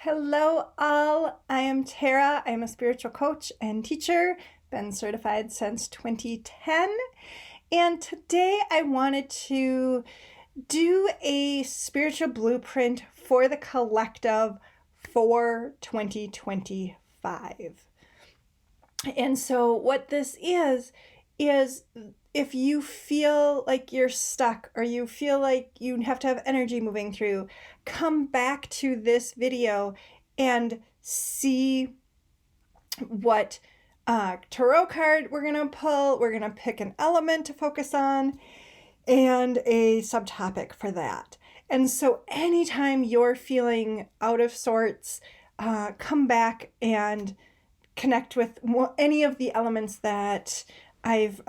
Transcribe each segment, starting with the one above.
Hello, all. I am Tara. I am a spiritual coach and teacher, been certified since 2010. And today I wanted to do a spiritual blueprint for the collective for 2025. And so, what this is if you feel like you're stuck or you feel like you have to have energy moving through, come back to this video and see what tarot card we're going to pull. We're going to pick an element to focus on and a subtopic for that. And so anytime you're feeling out of sorts, come back and connect with any of the elements that I've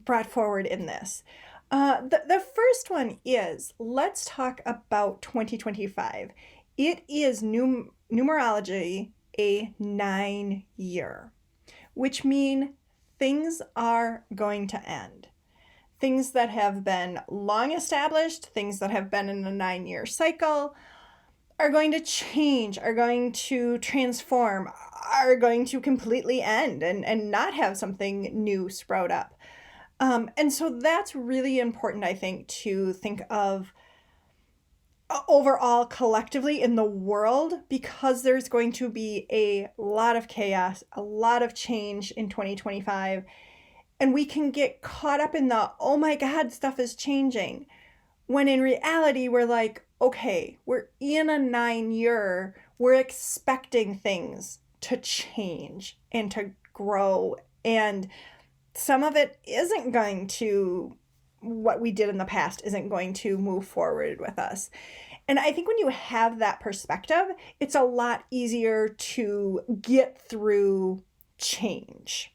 brought forward in this. The first one is, let's talk about 2025. It is numerology a 9-year, which means things are going to end. Things that have been long established, things that have been in a 9-year cycle, are going to change, are going to transform, are going to completely end and not have something new sprout up. And so that's really important, I think, to think of overall collectively in the world, because there's going to be a lot of chaos, a lot of change in 2025. And we can get caught up in the, oh my God, stuff is changing. When in reality, we're like, okay, we're in a 9-year, we're expecting things to change and to grow. And some of it isn't going to, what we did in the past isn't going to move forward with us. And I think when you have that perspective, it's a lot easier to get through change.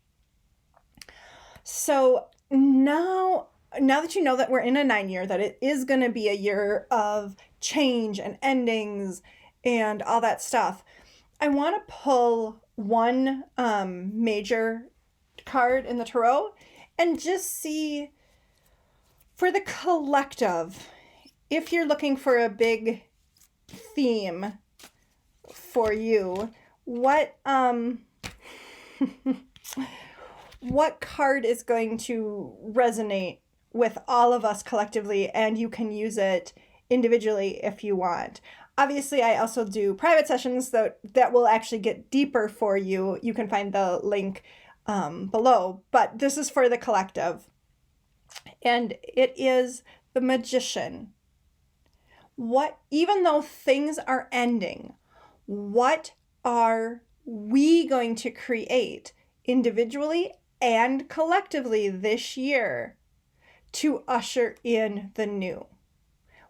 So now that you know that we're in a 9-year, that it is going to be a year of change and endings and all that stuff, I want to pull one major card in the tarot and just see for the collective, if you're looking for a big theme for you, what what card is going to resonate with all of us collectively, and you can use it individually if you want. Obviously, I also do private sessions that will actually get deeper for you. You can find the link below, but this is for the collective. And it is the Magician. Even though things are ending, what are we going to create individually and collectively this year to usher in the new?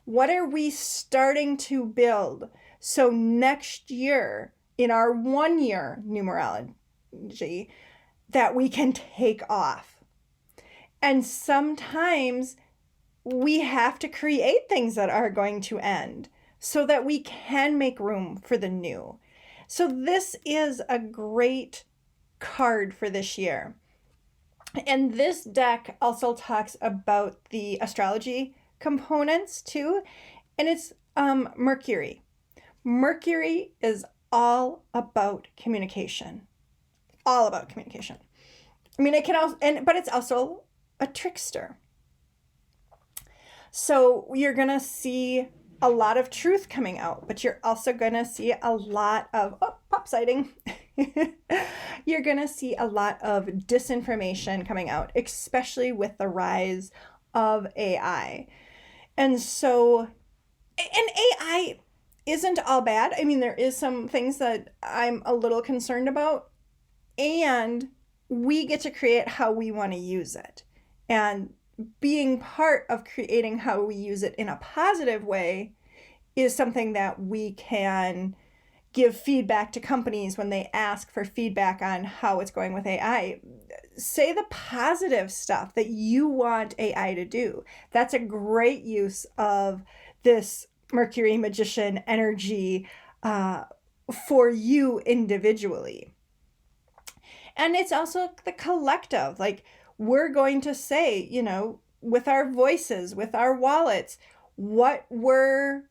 What are we starting to build so next year in our 1-year numerology that we can take off? And sometimes we have to create things that are going to end so that we can make room for the new. So this is a great card for this year. And this deck also talks about the astrology components too, and it's Mercury. Mercury is all about communication. All about communication. I mean, it can also, but it's also a trickster. So you're gonna see a lot of truth coming out, but you're also gonna see a lot of pop sighting. You're gonna see a lot of disinformation coming out, especially with the rise of AI. And so, and AI isn't all bad. I mean, there is some things that I'm a little concerned about, and we get to create how we want to use it. And being part of creating how we use it in a positive way is something that we can give feedback to companies when they ask for feedback on how it's going with AI. Say the positive stuff that you want AI to do. That's a great use of this Mercury Magician energy for you individually. And it's also the collective. Like, we're going to say, with our voices, with our wallets, what we're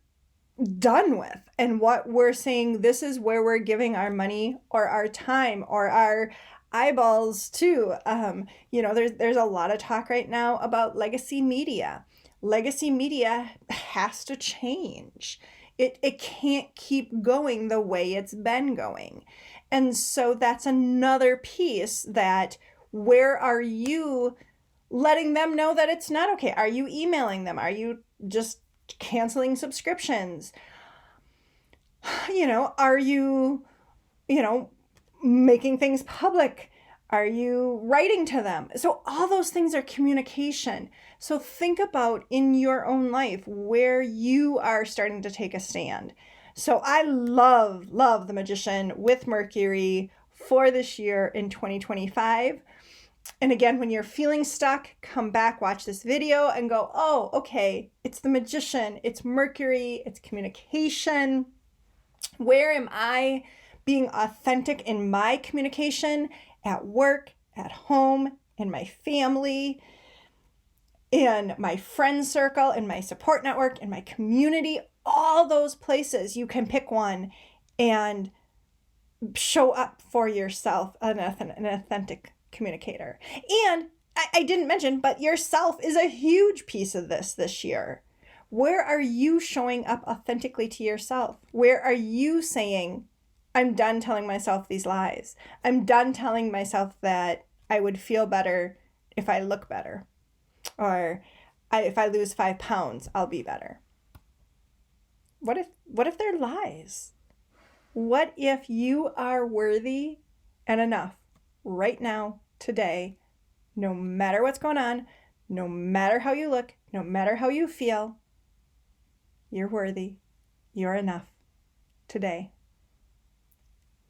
done with, and what we're saying this is where we're giving our money or our time or our eyeballs to. There's a lot of talk right now about legacy media. Legacy media has to change. It can't keep going the way it's been going. And so that's another piece, that where are you letting them know that it's not okay? Are you emailing them? Are you just canceling subscriptions? Are you, making things public? Are you writing to them? So all those things are communication. So think about in your own life where you are starting to take a stand. So I love the Magician with Mercury for this year in 2025. And again, when you're feeling stuck, come back, watch this video and go, oh, okay, it's the Magician, it's Mercury, it's communication. Where am I being authentic in my communication at work, at home, in my family, in my friend circle, in my support network, in my community? All those places, you can pick one and show up for yourself, an authentic communicator. And I didn't mention, but yourself is a huge piece of this year. Where are you showing up authentically to yourself? Where are you saying, I'm done telling myself these lies. I'm done telling myself that I would feel better if I look better. Or if I lose 5 pounds, I'll be better. What if they're lies? What if you are worthy and enough right now, today, no matter what's going on, no matter how you look, no matter how you feel, you're worthy, you're enough today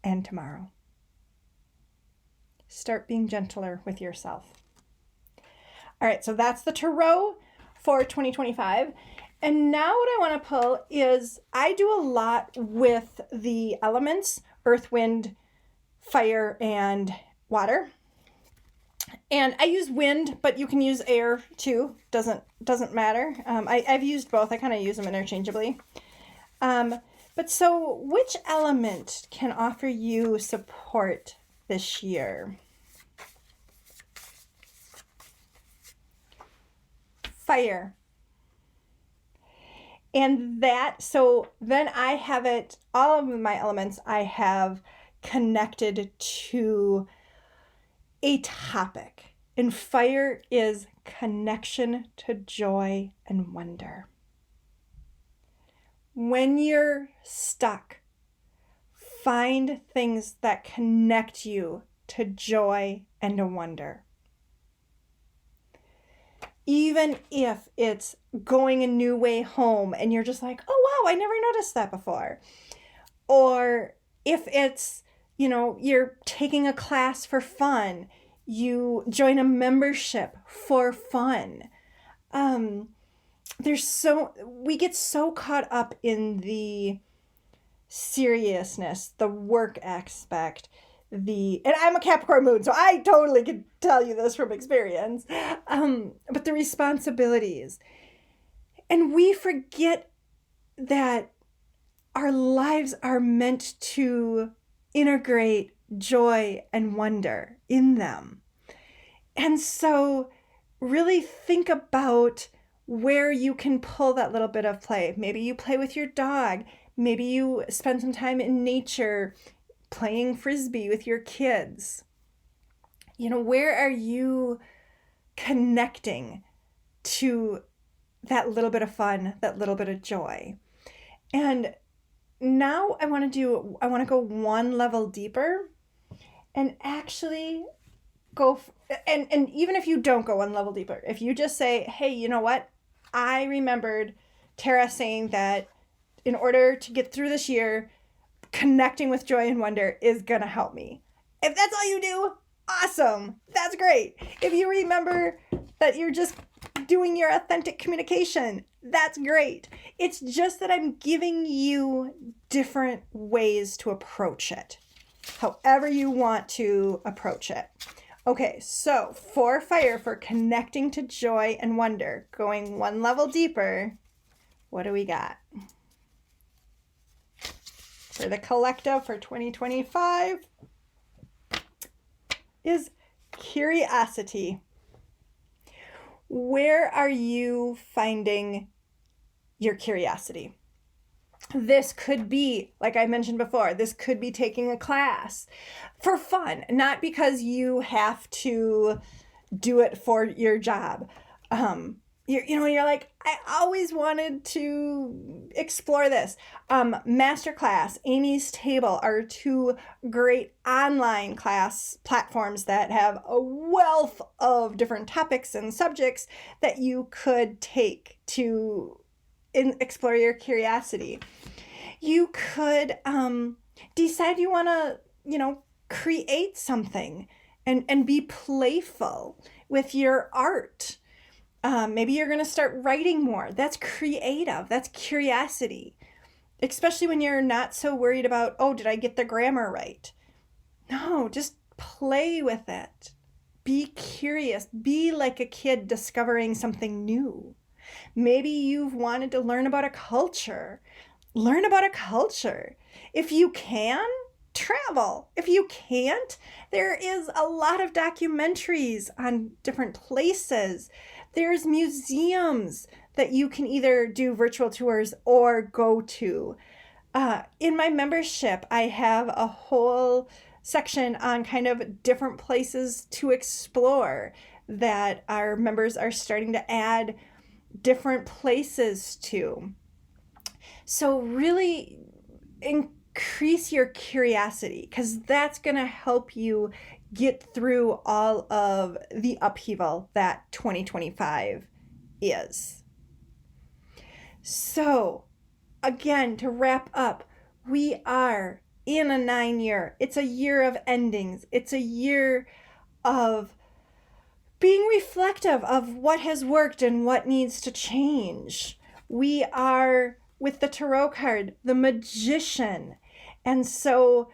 and tomorrow. Start being gentler with yourself. All right, so that's the tarot for 2025. And now what I want to pull is, I do a lot with the elements, earth, wind, fire, and water. And I use wind, but you can use air too. Doesn't matter. I've used both. I kind of use them interchangeably. But so which element can offer you support this year? Fire. And so then I have it, all of my elements I have connected to a topic. And fire is connection to joy and wonder. When you're stuck, find things that connect you to joy and to wonder. Even if it's going a new way home and you're just like, oh, wow, I never noticed that before. Or if it's, you're taking a class for fun, you join a membership for fun. We get so caught up in the seriousness, the work aspect, and I'm a Capricorn moon, so I totally can tell you this from experience, but the responsibilities. And we forget that our lives are meant to integrate joy and wonder in them. And so really think about where you can pull that little bit of play. Maybe you play with your dog. Maybe you spend some time in nature playing frisbee with your kids. Where are you connecting to that little bit of fun, that little bit of joy? And now I want to go one level deeper and actually go, and even if you don't go one level deeper, if you just say, hey, you know what? I remembered Tara saying that in order to get through this year, connecting with joy and wonder is going to help me. If that's all you do, awesome. That's great. If you remember that you're just doing your authentic communication, that's great. It's just that I'm giving you different ways to approach it, however you want to approach it. Okay, so for fire, for connecting to joy and wonder, going one level deeper, what do we got? for the collective for 2025 is curiosity. Where are you finding your curiosity? This could be, like I mentioned before, this could be taking a class for fun, not because you have to do it for your job. You're like, I always wanted to explore this. Masterclass, Amy's Table are two great online class platforms that have a wealth of different topics and subjects that you could take to explore your curiosity. You could decide you want to, create something and be playful with your art. Maybe you're going to start writing more. That's creative. That's curiosity. Especially when you're not so worried about, oh, did I get the grammar right? No, just play with it. Be curious. Be like a kid discovering something new. Maybe you've wanted to learn about a culture. Learn about a culture. If you can, travel. If you can't, there is a lot of documentaries on different places. There's museums that you can either do virtual tours or go to. In my membership, I have a whole section on kind of different places to explore that our members are starting to add different places to. So really increase your curiosity, because that's going to help you get through all of the upheaval that 2025 is. So again, to wrap up, we are in a 9-year. It's a year of endings. It's a year of being reflective of what has worked and what needs to change. We are, with the Tarot card, the Magician. And so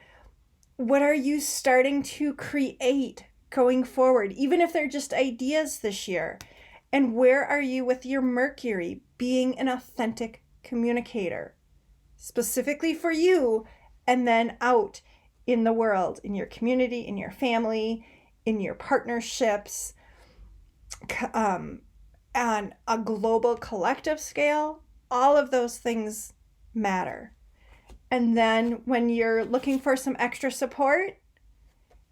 what are you starting to create going forward, even if they're just ideas this year? And where are you with your Mercury, being an authentic communicator, specifically for you, and then out in the world, in your community, in your family, in your partnerships, on a global collective scale? All of those things matter. And then when you're looking for some extra support,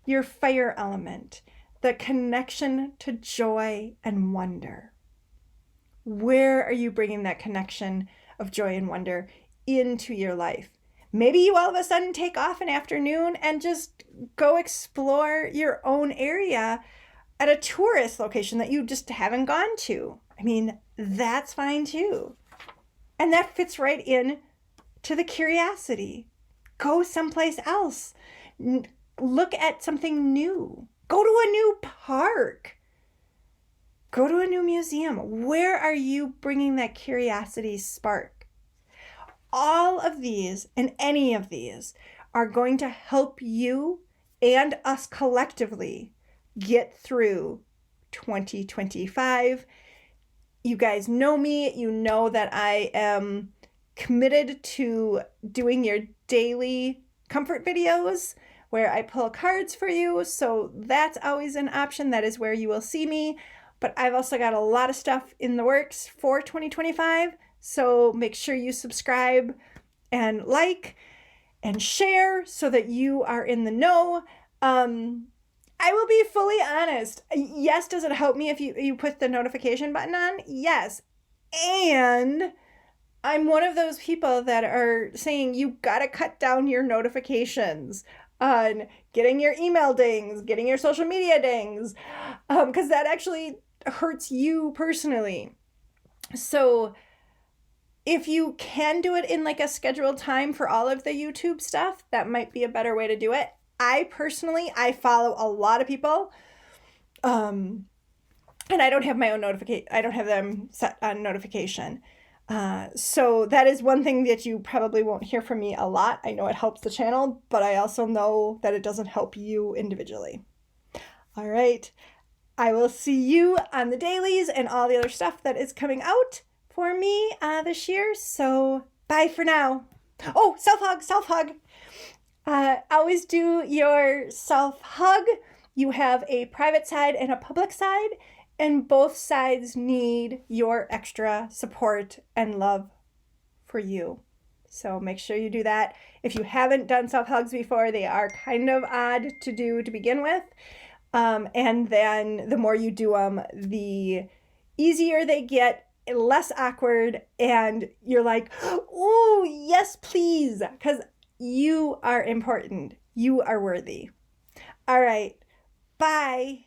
your fire element, the connection to joy and wonder. Where are you bringing that connection of joy and wonder into your life? Maybe you all of a sudden take off an afternoon and just go explore your own area at a tourist location that you just haven't gone to. I mean, that's fine too. And that fits right in to the curiosity. Go someplace else. Look at something new. Go to a new park. Go to a new museum. Where are you bringing that curiosity spark? All of these and any of these are going to help you and us collectively get through 2025. You guys know me. You know that I am committed to doing your daily comfort videos where I pull cards for you. So that's always an option. That is where you will see me. But I've also got a lot of stuff in the works for 2025. So make sure you subscribe and like and share so that you are in the know. I will be fully honest. Yes, does it help me if you put the notification button on? Yes. And I'm one of those people that are saying you gotta cut down your notifications on getting your email dings, getting your social media dings, because that actually hurts you personally. So if you can do it in like a scheduled time for all of the YouTube stuff, that might be a better way to do it. I follow a lot of people, and I don't have my own notification. I don't have them set on notification. So that is one thing that you probably won't hear from me a lot. I know it helps the channel, but I also know that it doesn't help you individually. All right. I will see you on the dailies and all the other stuff that is coming out for me this year. So bye for now. Oh, self hug, self hug. Always do your self hug. You have a private side and a public side, and both sides need your extra support and love for you. So make sure you do that. If you haven't done self hugs before, they are kind of odd to do to begin with. And then the more you do them, the easier they get, less awkward, and you're like, oh, yes, please, because you are important. You are worthy. All right. Bye.